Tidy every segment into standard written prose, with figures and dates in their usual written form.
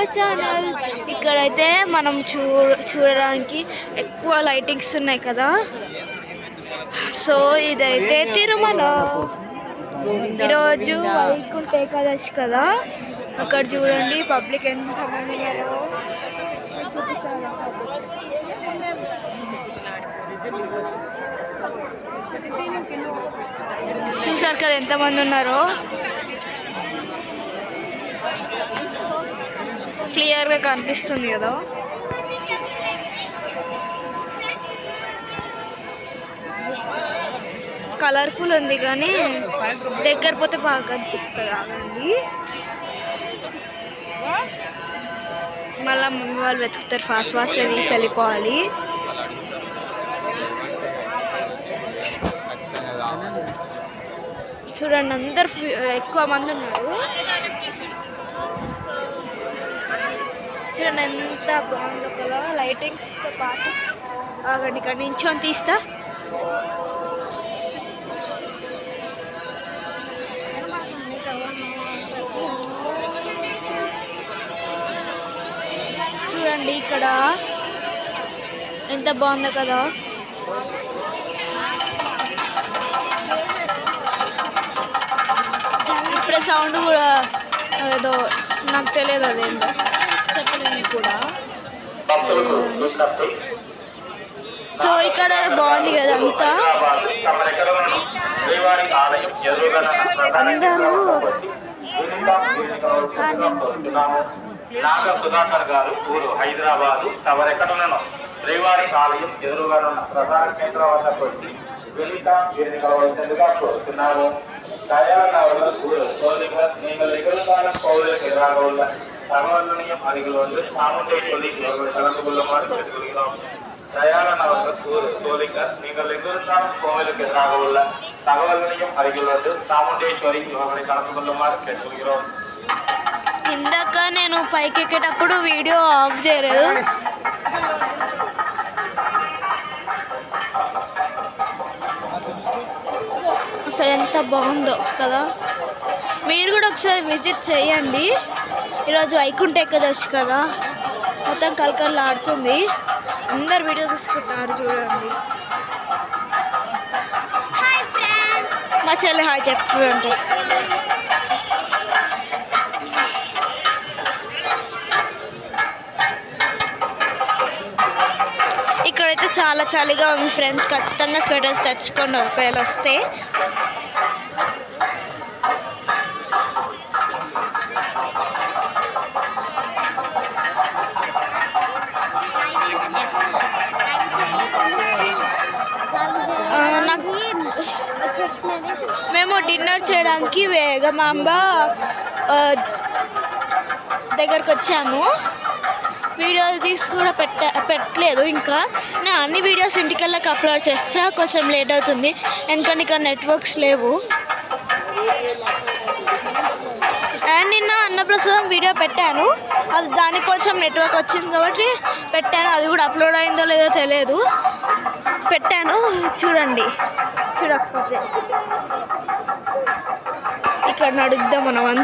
Our channel. ఇక్కడైతే మనం చూడడానికి ఎక్కువ లైటింగ్స్ ఉన్నాయి కదా. సో ఇదైతే తిరుమల. ఈరోజు వైకుంఠ ఏకాదశి కదా. అక్కడ చూడండి పబ్లిక్ ఎంత మంది ఉన్నారో. చూసారు కదా ఎంతమంది ఉన్నారో. క్లియర్గా కనిపిస్తుంది కదా. కలర్ఫుల్ ఉంది కానీ దగ్గర పోతే బాగా కనిపిస్తుంది. ఆగండి, మళ్ళీ మమ్మీ వాళ్ళు వెతుకుతారు. ఫాస్ట్గా తీసి వెళ్ళిపోవాలి. చూడండి అందరు ఎక్కువ మంది ఉన్నారు. చూడండి ఎంత బాగుందో కదా లైటింగ్స్తో పాటు. ఆగండి, ఇక్కడ నించొని తీస్తా. చూడండి ఇక్కడ ఎంత బాగుందో కదా. ఇప్పుడే సౌండ్ కూడా ఏదో నాకు తెలియదు, అదేంటో చెప్పలేను కూడా. సో ఇక్కడ బాగుంది కదా అంతా. అందరూ నాగ సుధాకర్ గారు ఊరు హైదరాబాదు. తమరెక్కడున్నాను శ్రీవారి ఆలయం ఎదురుగా ఉన్న ప్రధాన కేంద్రం వద్దకు వచ్చి వెలిత వీరిని కలవలసిందిగా కోరుతున్నాము. దయానగర్ ఊరు సోలిగర్ நீங்கள் நிகழ்காலம் கோவிலுக்கு எதிராக உள்ள தகவல்களையும் அருகில் வந்து சாமுண்டேஸ்வரி இவர்கள் கலந்து கொள்ளுமாறு கேட்டுக்கொள்கிறோம். தயானவர் ஊர் சோலிகர் நீங்கள் நிகழ்காலம் கோவிலுக்கு எதிராக உள்ள தகவல்களையும் அருகில் வந்து சாமுண்டேஸ்வரி இவர்களை கலந்து கொள்ளுமாறு கேட்டுக்கொள்கிறோம். ఇందాక నేను పైకి ఎక్కేటప్పుడు వీడియో ఆఫ్ చేయలేదు. అసలు ఎంత బాగుందో కదా. మీరు కూడా ఒకసారి విజిట్ చేయండి. ఈరోజు వైకుంఠ ఏకాదశి కదా, మొత్తం కలకలలాడుతుంది. అందరు వీడియో తీసుకుంటున్నారు చూడండి. మా చెల్లి హాయ్ చెప్తుందంటే. ఇక్కడైతే చాలా చలిగా మీ ఫ్రెండ్స్ ఖచ్చితంగా స్వెటర్స్ తెచ్చుకోండి ఒకవేళ వస్తే. మేము డిన్నర్ చేయడానికి వేగమాంబ దగ్గరకు వచ్చాము. వీడియో తీసి కూడా పెట్టలేదు. ఇంకా నేను అన్ని వీడియోస్ ఇంటికెళ్ళాక అప్లోడ్ చేస్తే కొంచెం లేట్ అవుతుంది, ఎందుకంటే ఇక్కడ నెట్వర్క్స్ లేవు. అండ్ నిన్న అన్నప్రసాదం వీడియో పెట్టాను, అది దానికి కొంచెం నెట్వర్క్ వచ్చింది కాబట్టి పెట్టాను. అది కూడా అప్లోడ్ అయిందో లేదో తెలియదు, పెట్టాను. చూడండి, చూడకపోతే ఇక్కడ నడుద్దాం మనం.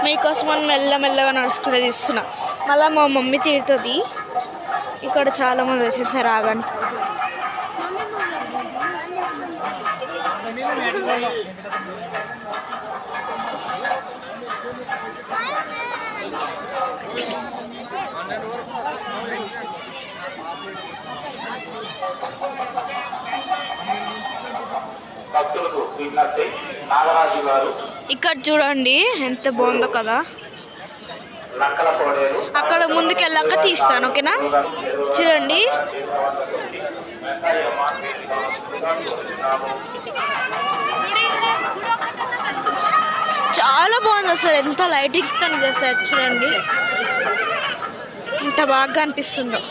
మీకోసం మనం మెల్లమెల్లగా నడుచుకుంటే తీస్తున్నా. మళ్ళీ మా మమ్మీ తీరుతుంది. ఇక్కడ చాలామంది వచ్చేసారు. ఆగండి, ఇక్కడ చూడండి ఎంత బాగుందో కదా. అక్కడ ముందుకు వెళ్ళాక తీస్తాను, ఓకేనా? చూడండి చాలా బాగుంది అసలు. ఎంత లైటింగ్ తను చేస్తారు చూడండి, ఎంత బాగా అనిపిస్తుందో.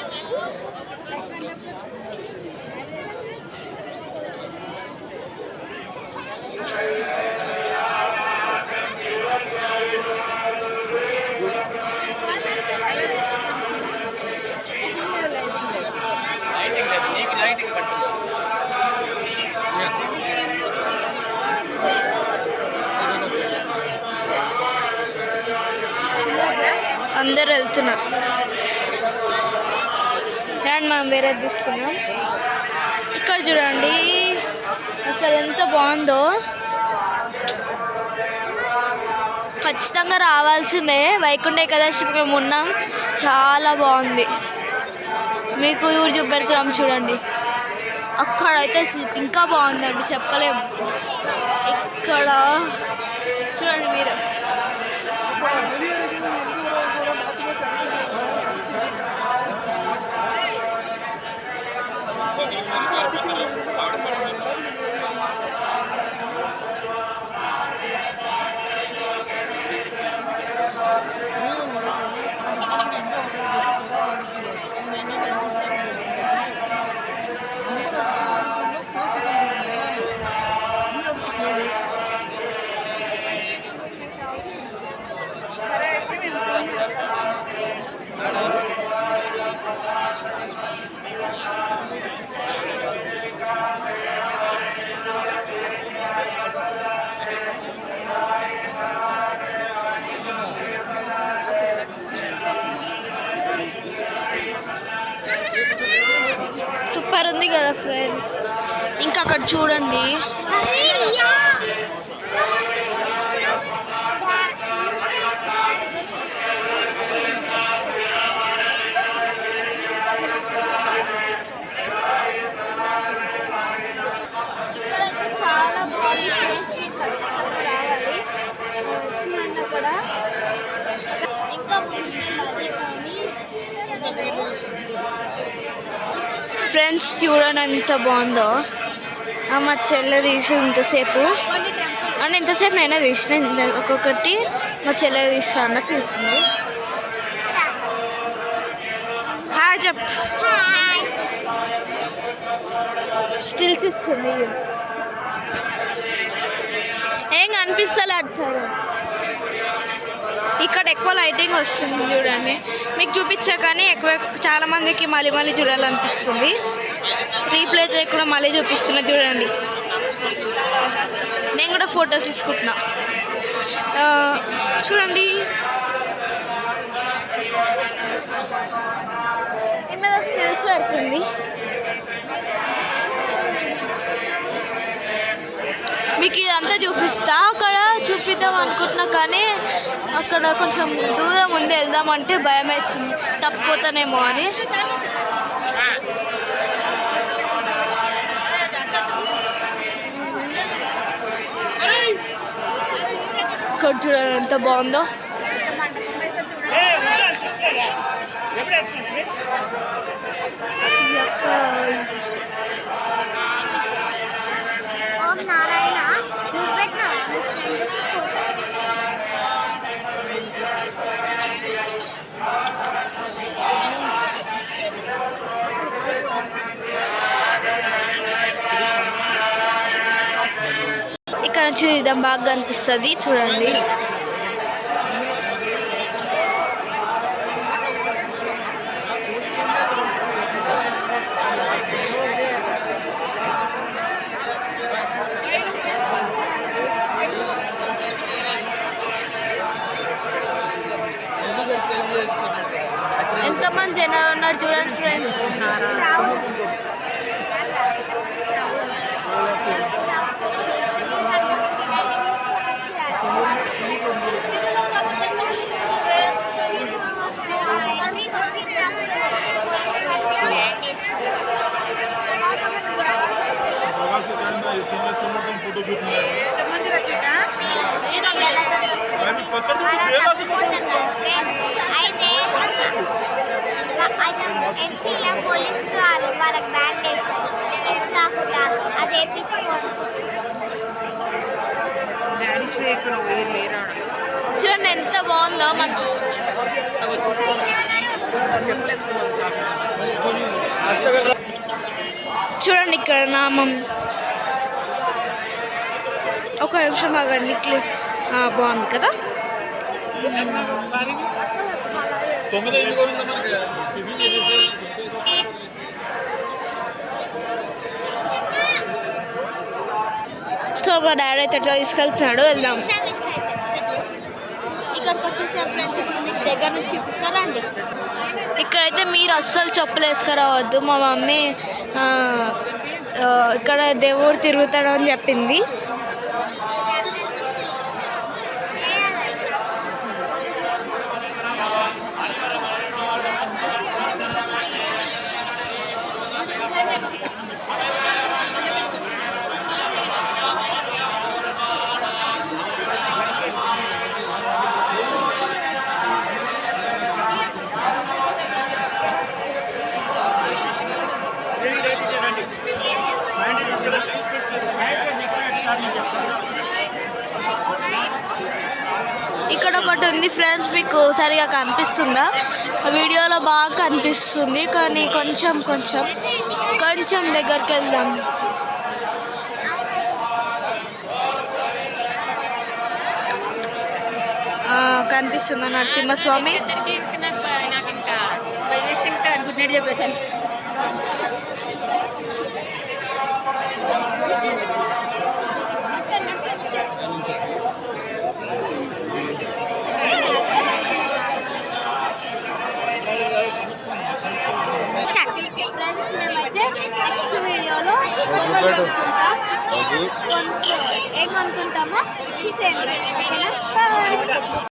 అందరు వెళ్తున్నారు. అండ్ మనం వేరే తీసుకున్నాం. ఇక్కడ చూడండి అసలు ఎంత బాగుందో. ఖచ్చితంగా రావాల్సిందే. వైకుంఠ ఏకాదశికి మేము ఉన్నాం, చాలా బాగుంది. మీకు ఊరు చూపెడుతున్నాం చూడండి. అక్కడైతే ఇంకా బాగుందండి, చెప్పలేము. ఇక్కడ చూడండి మీరు. సూపర్ ఉంది కదా ఫ్రెండ్స్. ఇంకా అక్కడ చూడండి, ఇక్కడైతే చాలా బాగుంది ఫ్రెండ్స్. మీరు ఖచ్చితంగా రావాలి. చూడండి అక్కడ ఇంకా ఫ్రెండ్స్ చూడండి ఎంత బాగుందో. మా చెల్లె తీసి ఇంతసేపు, అంటే ఇంతసేపు నేనే తీసిన, ఒక్కొక్కటి మా చెల్లె తీస్తా అన్న తీసింది. హాయ్ చెప్. స్టిల్స్ ఇస్తుంది. ఏం కనిపిస్తలే వచ్చారు. ఇక్కడ ఎక్కువ లైటింగ్ వస్తుంది చూడండి. మీకు చూపించా కానీ ఎక్కువ చాలామందికి మళ్ళీ మళ్ళీ చూడాలనిపిస్తుంది. రీప్లే చేయకుండా మళ్ళీ చూపిస్తున్నా చూడండి. నేను కూడా ఫొటోస్ తీసుకుంటున్నా చూడండి. ఏమైనా స్టిల్స్ పెడుతుంది. మీకు ఇదంతా చూపిస్తా. అక్కడ చూపిద్దాం అనుకుంటున్నా కానీ అక్కడ కొంచెం దూరం ముందు వెళ్దామంటే భయం అవుతుంది, తప్పిపోతానేమో అని. ఇక్కడ చూడండి ఎంత బాగుందో. ఇక్కడ నుంచి ఇదం బాగా కనిపిస్తుంది చూడండి. ఎంతమంది జనాలు ఉన్నారు చూడండి ఫ్రెండ్స్. పోలీసు వాళ్ళకి బ్యాన్ చేస్తారు. కాకుండా అది వేయించుకోండి. చూడండి ఎంత బాగుందో. మనకు చూడండి ఇక్కడ నామం. ఒక నిమిషం ఆగండి. బాగుంది కదా. సో మా డాడీ అయితే ఎట్లా తీసుకెళ్తున్నాడు, వెళ్దాం. ఇక్కడికి వచ్చేసారు ఫ్రెండ్స్. ఇప్పుడు మీకు దగ్గర నుంచి చూపిస్తారండి. ఇక్కడైతే మీరు అస్సలు చెప్పులు వేసుకురావద్దు. మా మమ్మీ ఇక్కడ దేవుడు తిరుగుతాడు అని చెప్పింది. ఇక్కడ ఒకటి ఉంది ఫ్రెండ్స్, మీకు సరిగా కనిపిస్తుందా? వీడియోలో బాగా కనిపిస్తుంది కానీ కొంచెం దగ్గరికి వెళ్దాం. కనిపిస్తుందా నరసింహస్వామి? ఫ్రెండ్స్ మేమైతే నెక్స్ట్ వీడియోలో ఏం కొనుక్కుంటామో చూసేయండి. ఓకేనా? బాయ్.